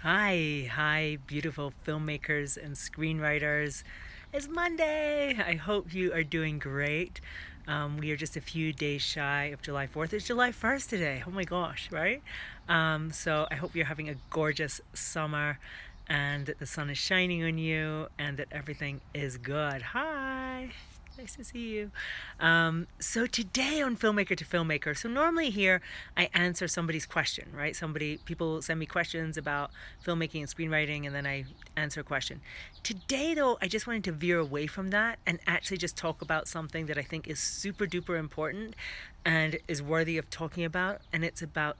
Hi, beautiful filmmakers and screenwriters. It's Monday. I hope you are doing great. We are just a few days shy of July 4th. It's July 1st today. Oh my gosh, right? So I hope you're having a gorgeous summer and that the sun is shining on you and that everything is good. Hi. Nice to see you. So today on Filmmaker to Filmmaker, so normally here I answer somebody's question, right? People send me questions about filmmaking and screenwriting, and then I answer a question. Today, though, I just wanted to veer away from that and actually just talk about something that I think is super duper important and is worthy of talking about, and it's about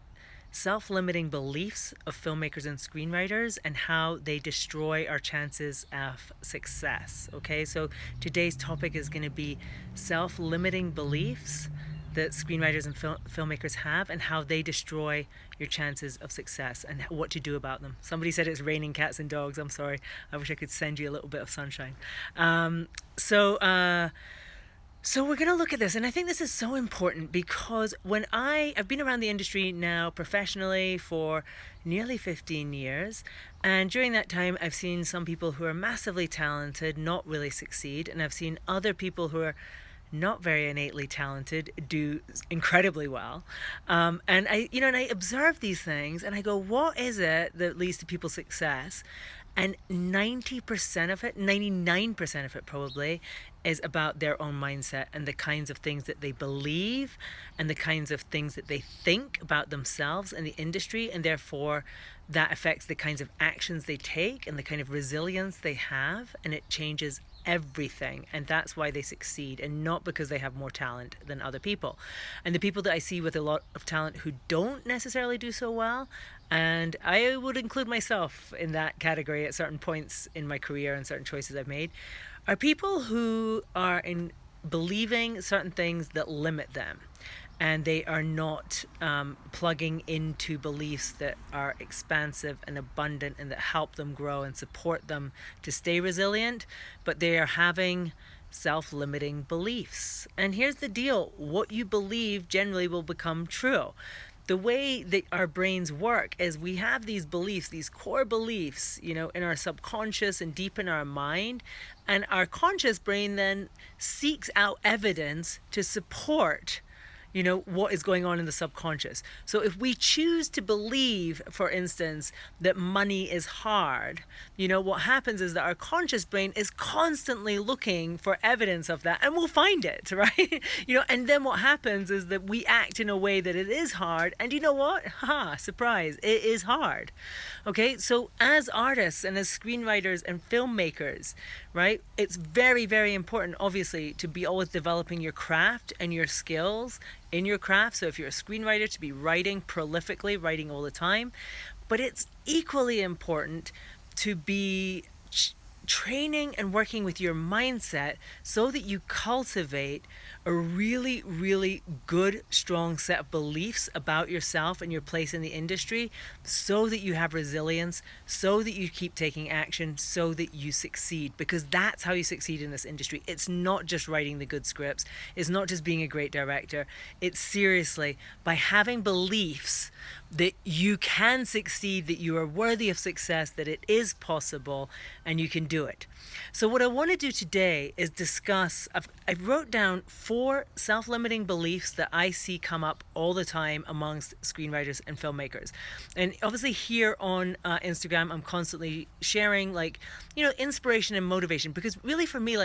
self-limiting beliefs of filmmakers and screenwriters and how they destroy our chances of success. Okay, so today's topic is going to be self-limiting beliefs that screenwriters and filmmakers have and how they destroy your chances of success and what to do about them. Somebody said it's raining cats and dogs. I'm sorry. I wish I could send you a little bit of sunshine. Um, so, uh, so we're going to look at this, and I think this is so important because I've been around the industry now professionally for nearly 15 years, and during that time I've seen some people who are massively talented not really succeed, and I've seen other people who are not very innately talented do incredibly well. And I observe these things and I go, what is it that leads to people's success? And 90% of it, 99% of it probably, is about their own mindset and the kinds of things that they believe and the kinds of things that they think about themselves and the industry. And therefore, that affects the kinds of actions they take and the kind of resilience they have. And it changes everything, and that's why they succeed, and not because they have more talent than other people. And the people that I see with a lot of talent who don't necessarily do so well, and I would include myself in that category at certain points in my career and certain choices I've made, are people who are in believing certain things that limit them, and they are not plugging into beliefs that are expansive and abundant and that help them grow and support them to stay resilient, but they are having self-limiting beliefs. And here's the deal: what you believe generally will become true. The way that our brains work is we have these beliefs, these core beliefs, in our subconscious and deep in our mind, and our conscious brain then seeks out evidence to support what is going on in the subconscious. So if we choose to believe, for instance, that money is hard, what happens is that our conscious brain is constantly looking for evidence of that, and we'll find it, right? And then what happens is that we act in a way that it is hard, and you know what? Ha, surprise, it is hard. Okay, so as artists and as screenwriters and filmmakers, right, it's very, very important, obviously, to be always developing your craft and your skills in your craft. So if you're a screenwriter, to be writing prolifically, writing all the time. But it's equally important to be training and working with your mindset so that you cultivate a really, really good, strong set of beliefs about yourself and your place in the industry, so that you have resilience, so that you keep taking action, so that you succeed. Because that's how you succeed in this industry. It's not just writing the good scripts. It's not just being a great director. It's seriously by having beliefs that you can succeed, that you are worthy of success, that it is possible, and you can do it. So what I want to do today is discuss, I wrote down 4 self-limiting beliefs that I see come up all the time amongst screenwriters and filmmakers. And obviously here on Instagram, I'm constantly sharing inspiration and motivation, because really for me,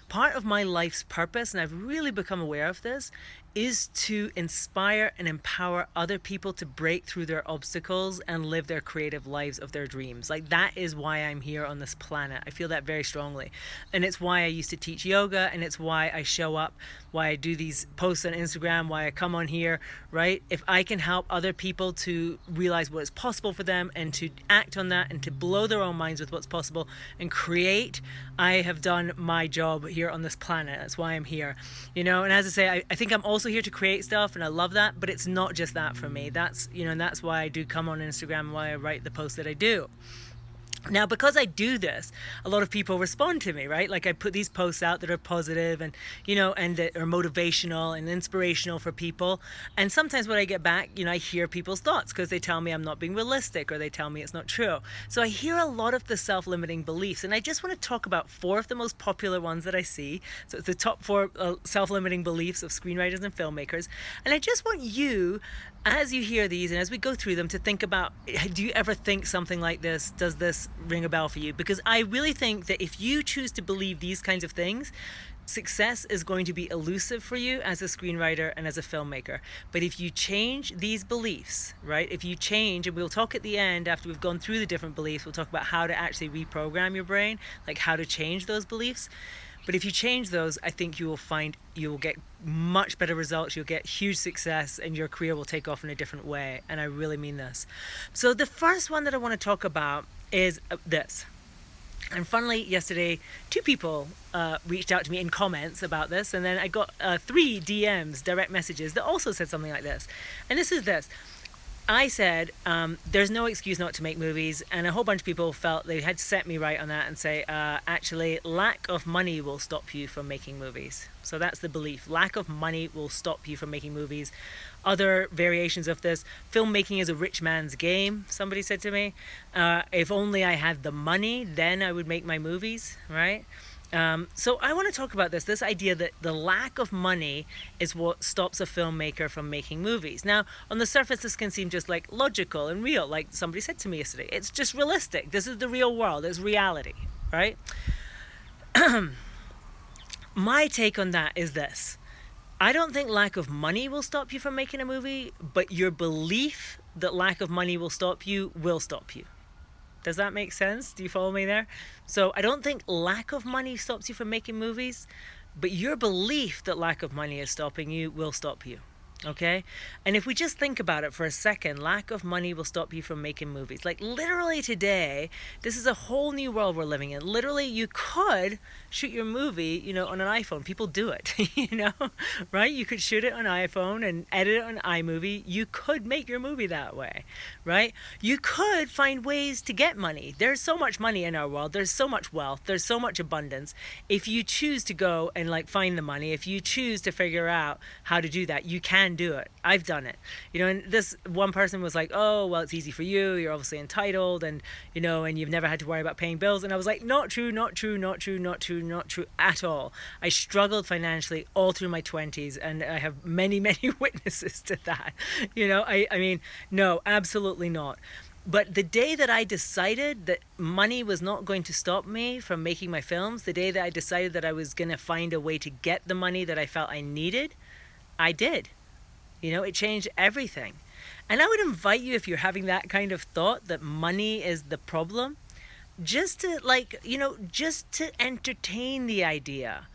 part of my life's purpose, and I've really become aware of this, is to inspire and empower other people to break through their obstacles and live their creative lives of their dreams. That is why I'm here on this planet. I feel that very strongly. And it's why I used to teach yoga, and it's why I show up, why I do these posts on Instagram, why I come on here, right? If I can help other people to realize what is possible for them and to act on that and to blow their own minds with what's possible and create, I have done my job here on this planet. That's why I'm here. And as I say, I think I'm also here to create stuff, and I love that, but it's not just that for me. That's why I do come on Instagram and why I write the posts that I do. Now, because I do this, a lot of people respond to me, right? Like I put these posts out that are positive and, and that are motivational and inspirational for people. And sometimes when I get back, I hear people's thoughts because they tell me I'm not being realistic or they tell me it's not true. So I hear a lot of the self-limiting beliefs. And I just want to talk about 4 of the most popular ones that I see. So it's the top 4 self-limiting beliefs of screenwriters and filmmakers. And I just want you, as you hear these and as we go through them, to think about, do you ever think something like this? Does this ring a bell for you? Because I really think that if you choose to believe these kinds of things, success is going to be elusive for you as a screenwriter and as a filmmaker. But if you change these beliefs, right? If you change, and we'll talk at the end after we've gone through the different beliefs, we'll talk about how to actually reprogram your brain, like how to change those beliefs. But if you change those, I think you will find you will get much better results, you'll get huge success, and your career will take off in a different way. And I really mean this. So the first one that I want to talk about is this. And funnily, yesterday, 2 people reached out to me in comments about this, and then I got 3 DMs, direct messages, that also said something like this. And this is this. I said, there's no excuse not to make movies, and a whole bunch of people felt they had to set me right on that and say, actually, lack of money will stop you from making movies. So that's the belief. Lack of money will stop you from making movies. Other variations of this, filmmaking is a rich man's game, somebody said to me. If only I had the money, then I would make my movies, right? So I want to talk about this idea that the lack of money is what stops a filmmaker from making movies. Now, on the surface, this can seem just like logical and real, like somebody said to me yesterday. It's just realistic. This is the real world. It's reality, right? My take on that is this. I don't think lack of money will stop you from making a movie, but your belief that lack of money will stop you will stop you. Does that make sense? Do you follow me there? So I don't think lack of money stops you from making movies, but your belief that lack of money is stopping you will stop you. Okay? And if we just think about it for a second, lack of money will stop you from making movies. Like literally today, this is a whole new world we're living in. Literally, you could shoot your movie, on an iPhone. People do it, right? You could shoot it on iPhone and edit it on iMovie. You could make your movie that way, right? You could find ways to get money. There's so much money in our world. There's so much wealth. There's so much abundance. If you choose to go and find the money, if you choose to figure out how to do that, you can do it. I've done it. And this one person was like, oh, well, it's easy for you. You're obviously entitled and, and you've never had to worry about paying bills. And I was like, not true, not true, not true, not true, not true at all. I struggled financially all through my 20s, and I have many, many witnesses to that. I mean, no, absolutely not. But the day that I decided that money was not going to stop me from making my films, the day that I decided that I was going to find a way to get the money that I felt I needed, I did. It changed everything. And I would invite you, if you're having that kind of thought that money is the problem, just to just to entertain the idea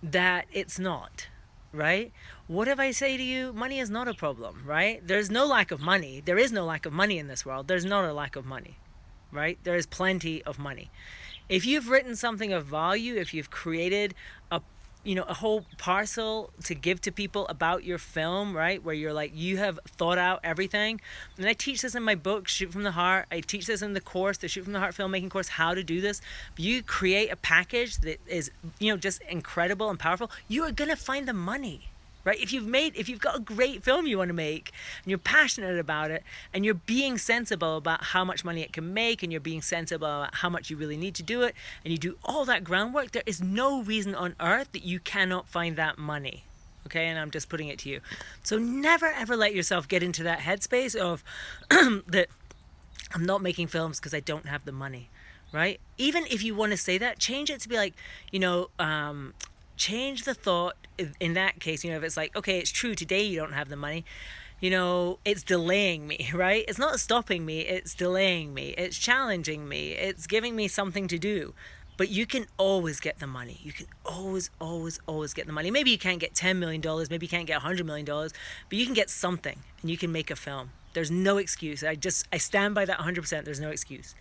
that it's not, right? What if I say to you, money is not a problem, right? There's no lack of money. There is no lack of money in this world. There's not a lack of money, right? There is plenty of money. If you've written something of value, if you've created a whole parcel to give to people about your film, right? Where you're you have thought out everything. And I teach this in my book, Shoot From the Heart. I teach this in the course, the Shoot From the Heart filmmaking course, how to do this. You create a package that is, just incredible and powerful. You are going to find the money, right? If you've got a great film you want to make and you're passionate about it and you're being sensible about how much money it can make and you're being sensible about how much you really need to do it and you do all that groundwork, there is no reason on earth that you cannot find that money. Okay, and I'm just putting it to you. So never ever let yourself get into that headspace of that I'm not making films because I don't have the money, right? Even if you want to say that, change it to be change the thought in that case, if it's okay, it's true, today you don't have the money, it's delaying me, right? It's not stopping me, it's delaying me, it's challenging me, it's giving me something to do. But you can always get the money. You can always, always, always get the money. Maybe you can't get $10 million, maybe you can't get $100 million, but you can get something and you can make a film. There's no excuse. I stand by that 100%. There's no excuse.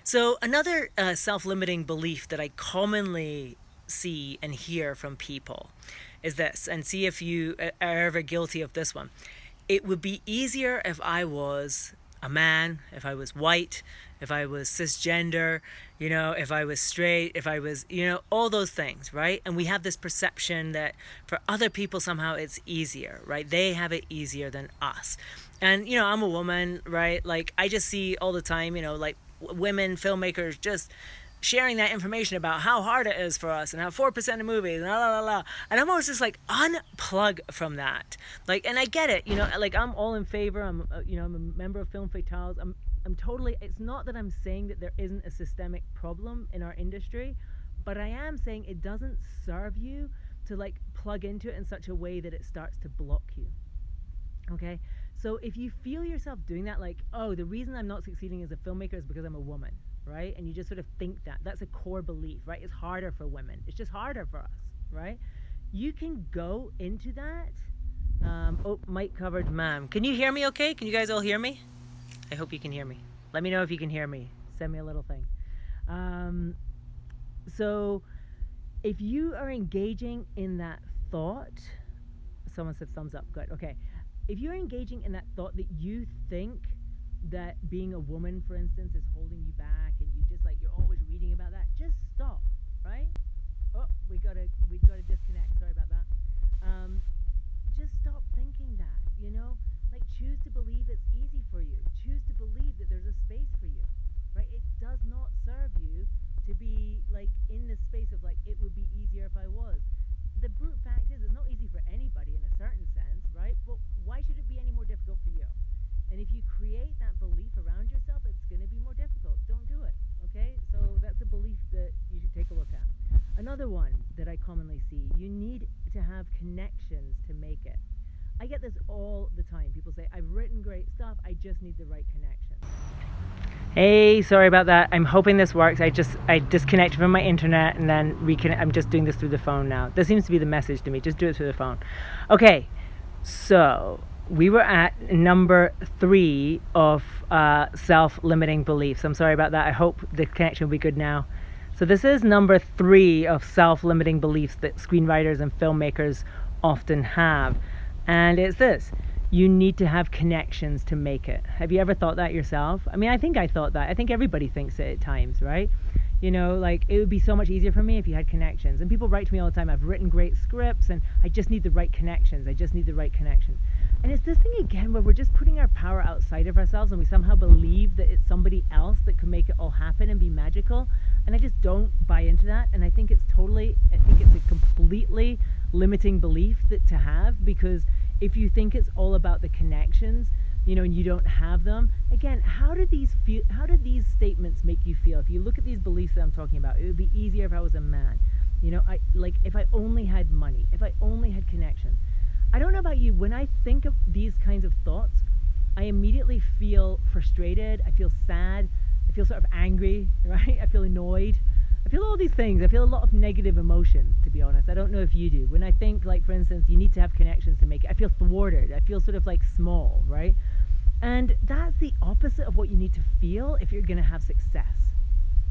So another self-limiting belief that I commonly see and hear from people is this, and see if you are ever guilty of this one. It would be easier if I was a man, if I was white, if I was cisgender, if I was straight, if I was, all those things, right? And we have this perception that for other people somehow it's easier, right? They have it easier than us. And, I'm a woman, right? Like, I just see all the time, like women filmmakers just sharing that information about how hard it is for us and how 4% of movies, la la la la. And I'm always just like, unplug from that. Like, and I get it, like I'm all in favor. I'm a member of Film Fatales. I'm totally, it's not that I'm saying that there isn't a systemic problem in our industry, but I am saying it doesn't serve you to like plug into it in such a way that it starts to block you. Okay? So if you feel yourself doing that, like, oh, the reason I'm not succeeding as a filmmaker is because I'm a woman, right? And you just sort of think that. That's a core belief, right? It's harder for women. It's just harder for us, right? You can go into that. Oh, mic covered, ma'am. Can you hear me okay? Can you guys all hear me? I hope you can hear me. Let me know if you can hear me. Send me a little thing. So if you are engaging in that thought, someone said thumbs up, good, okay. If you're engaging in that thought that you think that being a woman, for instance, is holding you back, and you're always reading about that, just stop, right? Oh, we've got to disconnect. Sorry about that. Just stop thinking that. Like, choose to believe it's easy for you. Choose to believe that there's a space for you, right? It does not serve you to be like in the space of like it would be easier if I was. The brute fact is, it's not easy for anybody in a certain sense, right? But why should it be any more difficult for you? And if you create that belief around yourself, it's going to be more difficult. Don't do it, okay? So that's a belief that you should take a look at. Another one that I commonly see, you need to have connections to make it. I get this all the time. People say, I've written great stuff, I just need the right connection. Hey, sorry about that. I'm hoping this works. I disconnected from my internet and then reconnect. I'm just doing this through the phone now. This seems to be the message to me. Just do it through the phone. Okay, so we were at number 3 of self-limiting beliefs. I'm sorry about that. I hope the connection will be good now. So this is number 3 of self-limiting beliefs that screenwriters and filmmakers often have. And it's this: you need to have connections to make it. Have you ever thought that yourself? I mean, I think I thought that. I think everybody thinks it at times, right? Like, it would be so much easier for me if you had connections. And people write to me all the time, I've written great scripts and I just need the right connections. I just need the right connection. And it's this thing again where we're just putting our power outside of ourselves and we somehow believe that it's somebody else that can make it all happen and be magical. And I just don't buy into that. And I think it's a completely limiting belief to have, because if you think it's all about the connections, and you don't have them, again, how do these statements make you feel? If you look at these beliefs that I'm talking about, it would be easier if I was a man. If I only had money, if I only had connections. I don't know about you, when I think of these kinds of thoughts, I immediately feel frustrated, I feel sad, I feel sort of angry, right? I feel annoyed. I feel all these things. I feel a lot of negative emotions, to be honest. I don't know if you do. When I think, like, for instance, you need to have connections to make it, I feel thwarted. I feel sort of like small, right? And that's the opposite of what you need to feel if you're going to have success,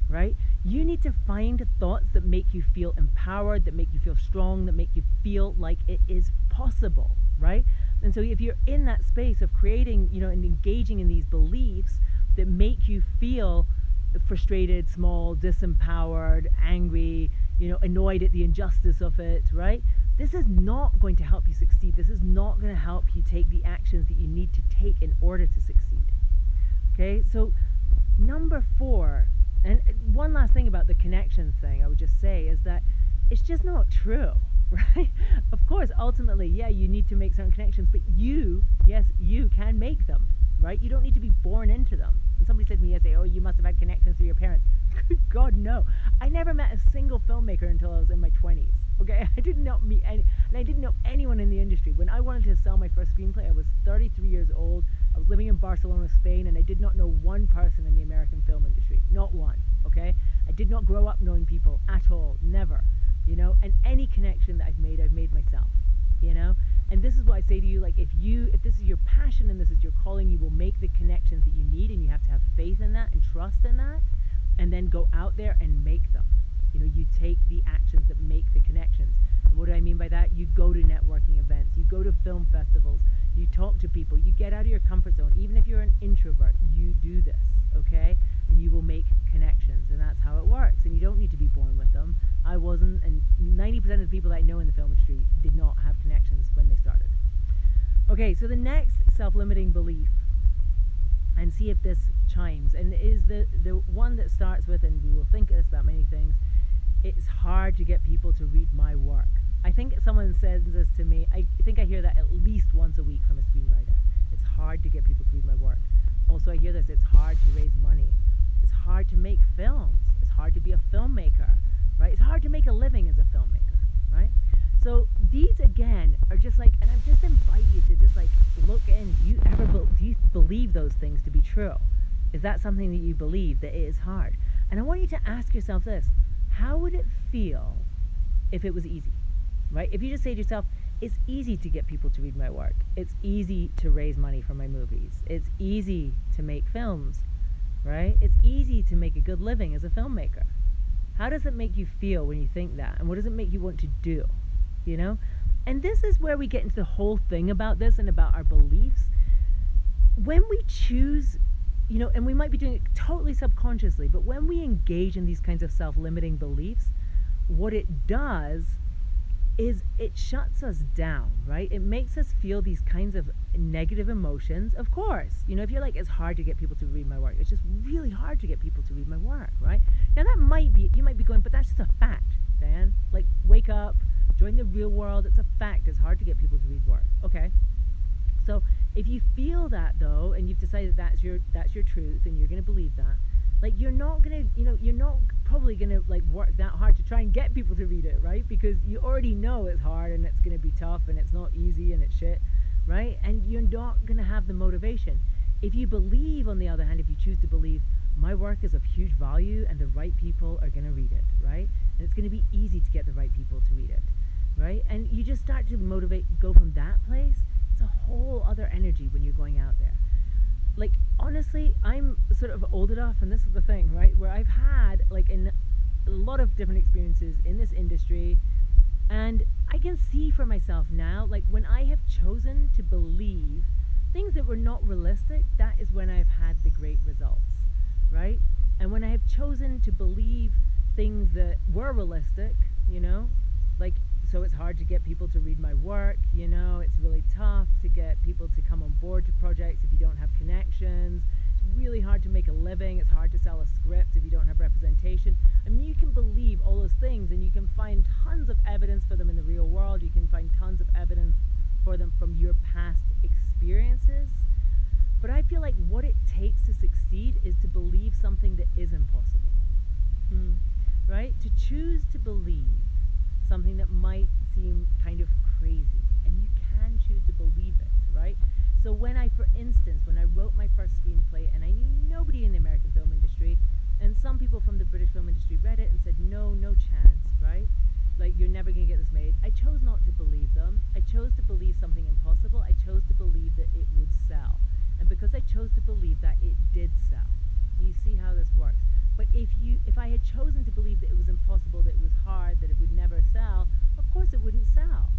right? You need to find thoughts that make you feel empowered, that make you feel strong, that make you feel like it is possible, right? And so if you're in that space of creating, and engaging in these beliefs that make you feel frustrated, small, disempowered, angry, annoyed at the injustice of it, right? This is not going to help you succeed. This is not going to help you take the actions that you need to take in order to succeed. Okay, so number 4, and one last thing about the connections thing I would just say is that it's just not true, right? Of course, ultimately, yeah, you need to make certain connections, but you can make them, right? You don't need to be born into them. And somebody said to me yesterday, oh, you must have had connections through your parents. Good God, no. I never met a single filmmaker until I was in my 20s. Okay, I did not meet any, and I didn't know anyone in the industry. When I wanted to sell my first screenplay, I was 33 years old. I was living in Barcelona, Spain, and I did not know one person in the American film industry. Not one, okay? I did not grow up knowing people at all, never, and any connection that I've made myself, And this is what I say to you, like, if this is your passion and this is your calling, you will make the connections that you need, and you have to have faith in that and trust in that, and then go out there and make them. You take the actions that make the connections. And what do I mean by that? You go to networking events, you go to film festivals, you talk to people, you get out of your comfort zone. Even if you're an introvert, you do this, okay? And you will make connections, and that's how it works. And you don't need to be born with them. I wasn't, and 90% of the people that I know in the film industry did not have connections when they started. Okay, so the next self-limiting belief, and see if this chimes, and it is the one that starts with, and we will think of this about many things, it's hard to get people to read my work. I think someone says this to me, I think I hear that at least once a week from a screenwriter. It's hard to get people to read my work. Also, I hear this, it's hard to raise money. It's hard to make films. It's hard to be a filmmaker, right? It's hard to make a living as a filmmaker, right? So these again are just like, and I just invite you to just like look in. Do you believe those things to be true? Is that something that you believe, that it is hard? And I want you to ask yourself this: how would it feel if it was easy, right? If you just say to yourself, it's easy to get people to read my work. It's easy to raise money for my movies. It's easy to make films, right? It's easy to make a good living as a filmmaker. How does it make you feel when you think that? And what does it make you want to do? You know? And this is where we get into the whole thing about this and about our beliefs. When we choose, you know, and we might be doing it totally subconsciously, but when we engage in these kinds of self-limiting beliefs, what it does is it shuts us down, right? It makes us feel these kinds of negative emotions. Of course, you know, if you're like, it's hard to get people to read my work, it's just really hard to get people to read my work, right? Now that might be, you might be going, but that's just a fact, Diane. Like, wake up, join the real world. It's a fact. It's hard to get people to read work. Okay. So if you feel that though, and you've decided that's your truth, and you're going to believe that, like, you're not going to, you know, you're not probably going to like work that hard to try and get people to read it, right? Because you already know it's hard and it's going to be tough and it's not easy and it's shit, right? And you're not going to have the motivation. If you believe, on the other hand, if you choose to believe, my work is of huge value and the right people are going to read it, right? And it's going to be easy to get the right people to read it, right? And you just start to motivate, go from that place. It's a whole other energy when you're going out there. Like, honestly, I'm sort of old enough, and this is the thing, right, where I've had like a lot of different experiences in this industry, and I can see for myself now, like, when I have chosen to believe things that were not realistic, that is when I've had the great results, right? And when I have chosen to believe things that were realistic, you know, like, so it's hard to get people to read my work, you know, it's really tough to get people to come on board to projects if you don't have connections. It's really hard to make a living. It's hard to sell a script if you don't have representation. I mean, you can believe all those things, and you can find tons of evidence for them in the real world. You can find tons of evidence for them from your past experiences. But I feel like what it takes to succeed is to believe something that is impossible, right? To choose to believe something that might seem kind of crazy, and you can choose to believe it, right? So when I wrote my first screenplay, and I knew nobody in the American film industry, and some people from the British film industry read it and said, no chance, right? Like, you're never going to get this made. I chose not to believe them. I chose to believe something impossible. I chose to believe that it would sell. And because I chose to believe that, it did sell. You see how this works. But if I had chosen to believe that it was impossible, that it was hard, that it would never sell, of course it wouldn't sell.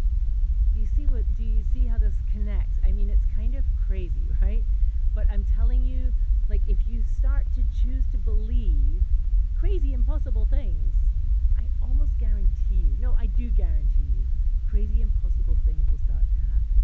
Do you see how this connects? I mean, it's kind of crazy, right? But I'm telling you, like, if you start to choose to believe crazy, impossible things, I almost guarantee you, no, I do guarantee you, crazy, impossible things will start to happen,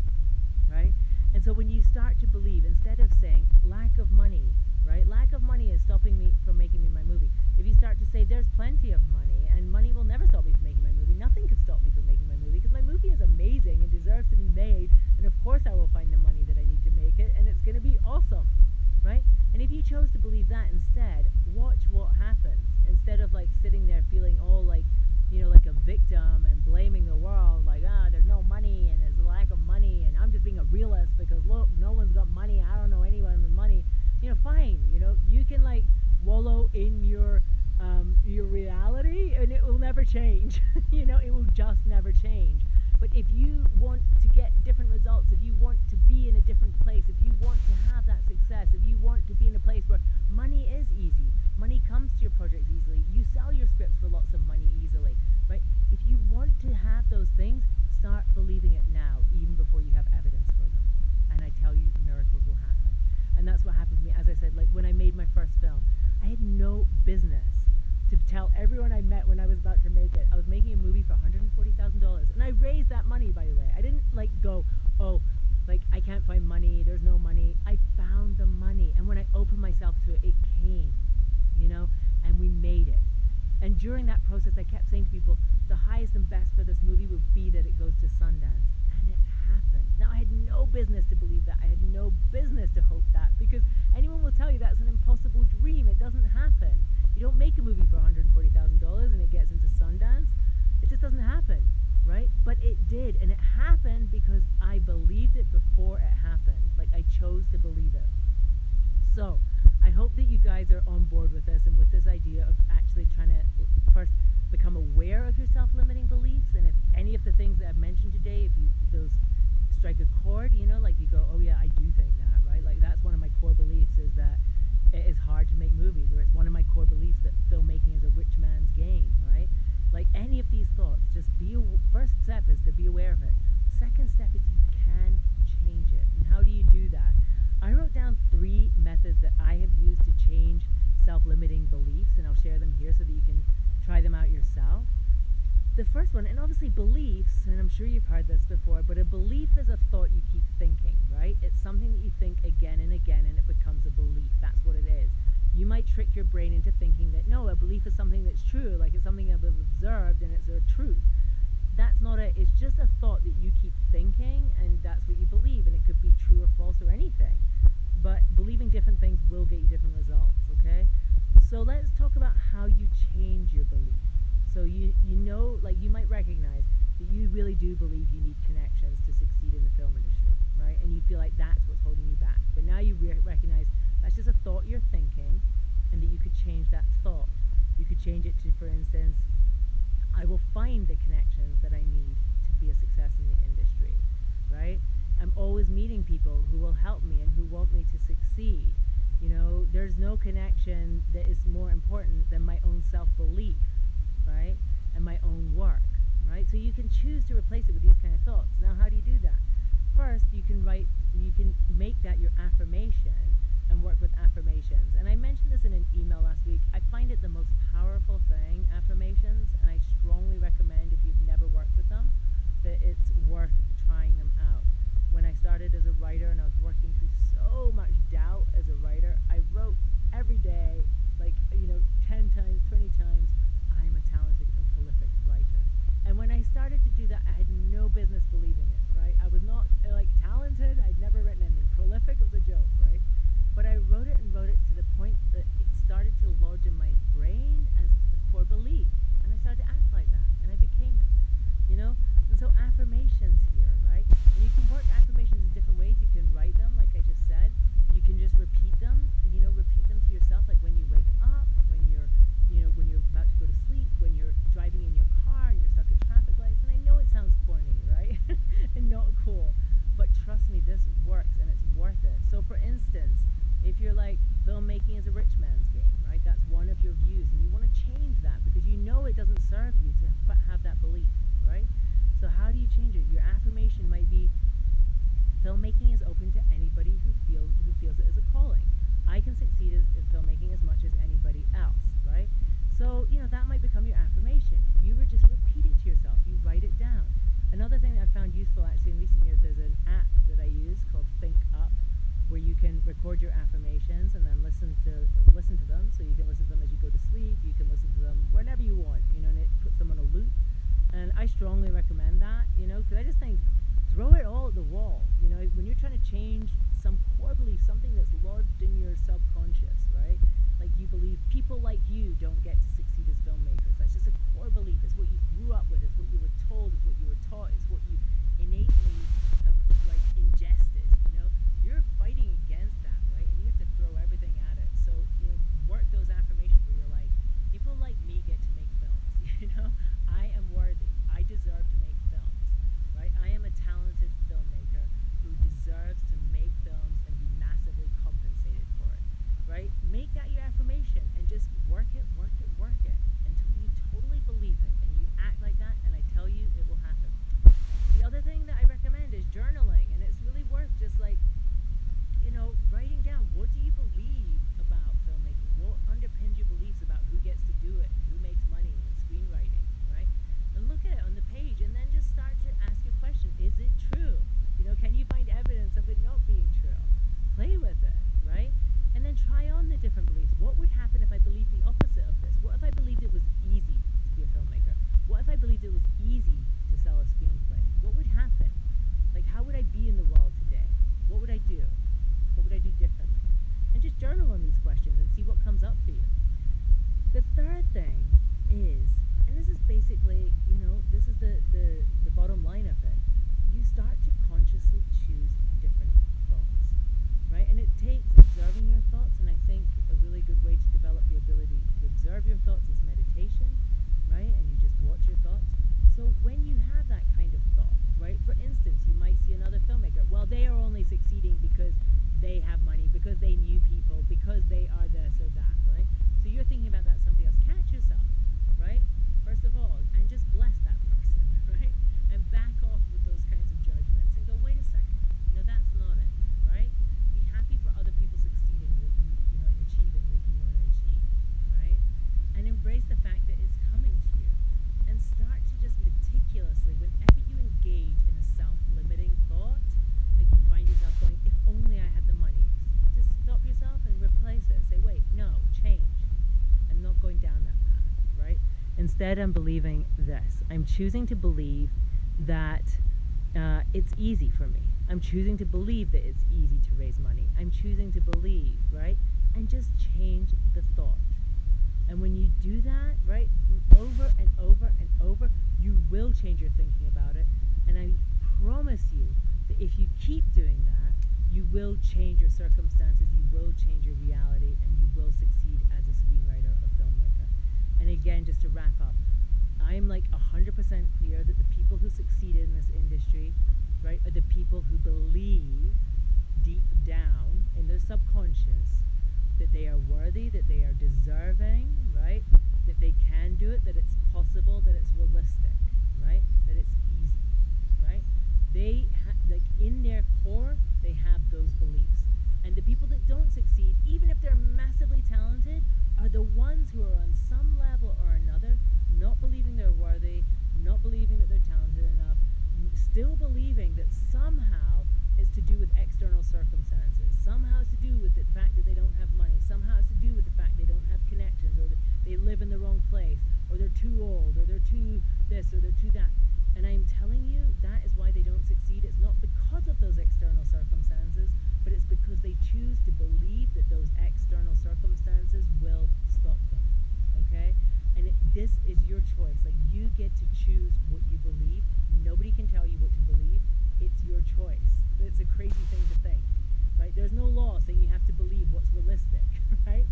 right? And so when you start to believe, instead of saying lack of money, right? Lack of money is stopping me from making my movie. If you start to say there's plenty of money, and money will never stop me from making my movie, nothing could stop me from making my movie, because my movie is amazing and deserves to be made, and of course I will find the money that I need to make it, and it's going to be awesome, right? And if you chose to believe that instead, watch what happens. Instead of like sitting there feeling all like, you know, like a victim and blaming the world, like, there's no money and there's a lack of money and I'm just being a realist because look, no one's got money, I don't know anyone with money. You know, fine, you know, you can like wallow in your reality and it will never change. You know, it will just never change. But if you want to get different results, if you want to be in a different place, if you want to have that success, if you want to be in a place where money is easy, money comes to your projects easily, you sell your scripts for lots of money easily, right? If you want to have those things, start believing it now, even before you have oh, like I can't find money, there's no money. I found the money. And when I opened myself to it, it came, and we made it. And during that process, I kept saying to people, the highest and best for this movie would be that it goes to Sundance. And it happened. Now, I had no business to believe that. I had no business to hope that, because anyone will tell you that's an impossible dream. It doesn't happen. You don't make a movie for $140,000 and it gets into Sundance. It just doesn't happen, right? But it did, and it happened because I believed it before it happened. Like, I chose to believe it. So, I hope that you guys are on board with this and with this idea of actually trying to first become aware of your self-limiting beliefs, and if any of the things that I've mentioned today, if those strike a chord, like you go, oh yeah, I do think that, right? Like, that's one of my core beliefs, is that it is hard to make movies, or it's one of my core beliefs that filmmaking is a rich man's game, right? Like, any of these thoughts, just first step is to be aware of it. Second step is you can change it. And how do you do that? I wrote down 3 methods that I have used to change self-limiting beliefs, and I'll share them here so that you can try them out yourself. The first one, and obviously beliefs, and I'm sure you've heard this before, but a belief is a thought you keep thinking, right? It's something that you think again and again, and it becomes a belief. That's what it is. You might trick your brain into thinking that, no, a belief is something that's true, like it's something I've observed and it's a truth. That's not it. It's just a thought that you keep thinking, and that's what you believe, and it could be true or false or anything. But believing different things will get you different results, okay? So let's talk about how you change your belief. So you might recognize that you really do believe you need connections to succeed in the film industry, right? And you feel like that's what's holding you back. But now you recognize that's just a thought you're thinking, and that you could change that thought. You could change it to, for instance, I will find the connections that I need to be a success in the industry, right? I'm always meeting people who will help me and who want me to succeed. There's no connection that is more important than my own self-belief, right? And my own work, right? So you can choose to replace it with these kind of thoughts. Now, how do you do that? First, you can make that your affirmation and work with affirmations. And I mentioned this in an email last week. I find it the most powerful thing, affirmations, and I strongly recommend, if you've never worked with them, that it's worth trying them out. When I started as a writer and I was working through so much doubt as a writer, I wrote every day, 10 times, 20 times, I'm a talented and prolific writer. And when I started to do that, I had no business believing it, right? I was not talented. I'd never written anything. Prolific was a joke, right? But I wrote it to the point that it started to lodge in my brain as a core belief. And I started to act like that, and I became it, And so affirmations here, right? And you can work affirmations in different ways. You can write them, like I just said. You can just repeat them, repeat them to yourself, like when you wake up, when you're about to go to sleep, when you're driving in your car and you're stuck at traffic lights. And I know it sounds corny, right? And not cool. But trust me, this works and it's worth it. So for instance, if you're like, filmmaking is a rich man's game, right? That's one of your views, and you want to change that because it doesn't serve you to have that belief, right? So how do you change it? Your affirmation might be, filmmaking is open to anybody who feels it as a calling. I can succeed in filmmaking as much as anybody else, right? So, that might become your affirmation. You would just repeat it to yourself. You write it down. Another thing that I found useful actually in recent years, there's an app that I use called Think Up, where you can record your affirmations and then listen to them. So you can listen to them as you go to sleep. You can listen to them whenever you want, and it puts them on a loop. And I strongly recommend that, because I just think, throw it all at the wall. When you're trying to change some core belief, something that's lodged in your subconscious, right? Like you believe people like you don't get to succeed as filmmakers. That's just a core belief. It's what you grew up with. It's what you were told. It's what you were taught. It's what you innately have ingested. You're fighting against that, right? And you have to throw everything at it. So work those affirmations where you're like, people like me get to make films. I am worthy. I deserve to make films, right? I am a talented filmmaker who deserves to make films and be massively compensated for it, right? Make that your affirmation and just work it until you totally believe it and you act like that, and I tell you, it will happen. The other thing that I recommend it not being true. Play with it, right? And then try on the different beliefs. What would happen if I believed the opposite of this? What if I believed it was easy to be a filmmaker? What if I believed it was easy to sell a screenplay? What would happen? Like, how would I be in the world today? What would I do? What would I do differently? And just journal on these questions and see what comes up for you. The third thing is, and this is basically, this is the bottom line of it, you start to consciously choose different thoughts, right? And it takes observing your thoughts, and I think a really good way to develop the ability to observe your thoughts is meditation, right? And you just watch your thoughts. So when you have that kind of thought, right? For instance, you might see another filmmaker. Well, they are only succeeding because they have money, because they knew people, because they are this or that, right? So you're thinking about that somebody else. Catch yourself, right? First of all, and just bless that person, right? And back off with those kinds of judgments and go, wait a second, that's not it, right? Be happy for other people succeeding what you, and achieving what you want to achieve, right? And embrace the fact that it's coming to you. And start to just meticulously, whenever you engage in a self-limiting thought, like you find yourself going, if only I had the money, just stop yourself and replace it. Say, wait, no, change. I'm not going down that path, right? Instead, I'm believing this. I'm choosing to believe that it's easy for me. I'm choosing to believe that it's easy to raise money. I'm choosing to believe, right? And just change the thought. And when you do that, right, over and over and over, you will change your thinking about it. And I promise you that if you keep doing that, you will change your circumstances, you will change your reality, and you will succeed as a screenwriter or filmmaker. And again, just to wrap up, I'm like 100% clear that the people who succeed in this industry, right, are the people who believe deep down in their subconscious that they are worthy, that they are deserving, right, that they can do it, that it's possible, that it's realistic, right, that it's easy, right? They like in their core, they have those beliefs. And the people that don't succeed, even if they're massively talented, are the ones who are on some level or another not believing they're worthy, not believing that they're talented enough, still believing that somehow it's to do with external circumstances, somehow it's to do with the fact that they don't have money, somehow it's to do with the fact they don't have connections, or that they live in the wrong place, or they're too old, or they're too this, or they're too that. And I'm telling you, that is why they don't succeed. It's not because of those external circumstances, but it's because they choose to believe that those external circumstances will stop them, okay? And this is your choice. Like, you get to choose what you believe. Nobody can tell you what to believe. It's your choice. It's a crazy thing to think, right? There's no law saying you have to believe what's realistic, right?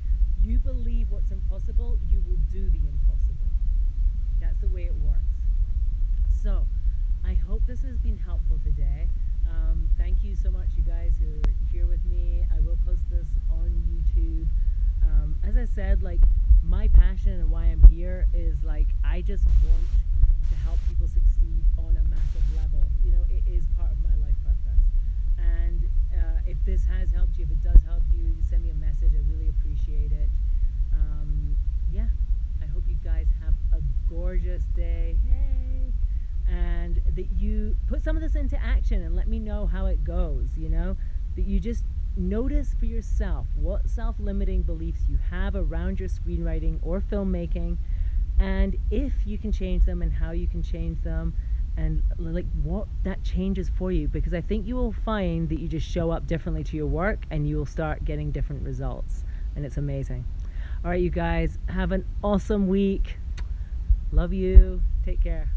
You believe what's impossible, you will do the impossible. That's the way it works. So, I hope this has been helpful today. Thank you so much, you guys who are here with me. I will post this on YouTube. As I said, like, my passion and why I'm here is, like, I just want to help people succeed on a massive level. It is part of my life purpose. And if this has helped you, if it does help you, send me a message. I really appreciate it. Yeah, I hope you guys have a gorgeous day. Hey! And that you put some of this into action and let me know how it goes, that you just notice for yourself what self-limiting beliefs you have around your screenwriting or filmmaking, and if you can change them and how you can change them, and like what that changes for you, because I think you will find that you just show up differently to your work and you will start getting different results, and it's amazing. All right, you guys, have an awesome week. Love you. Take care.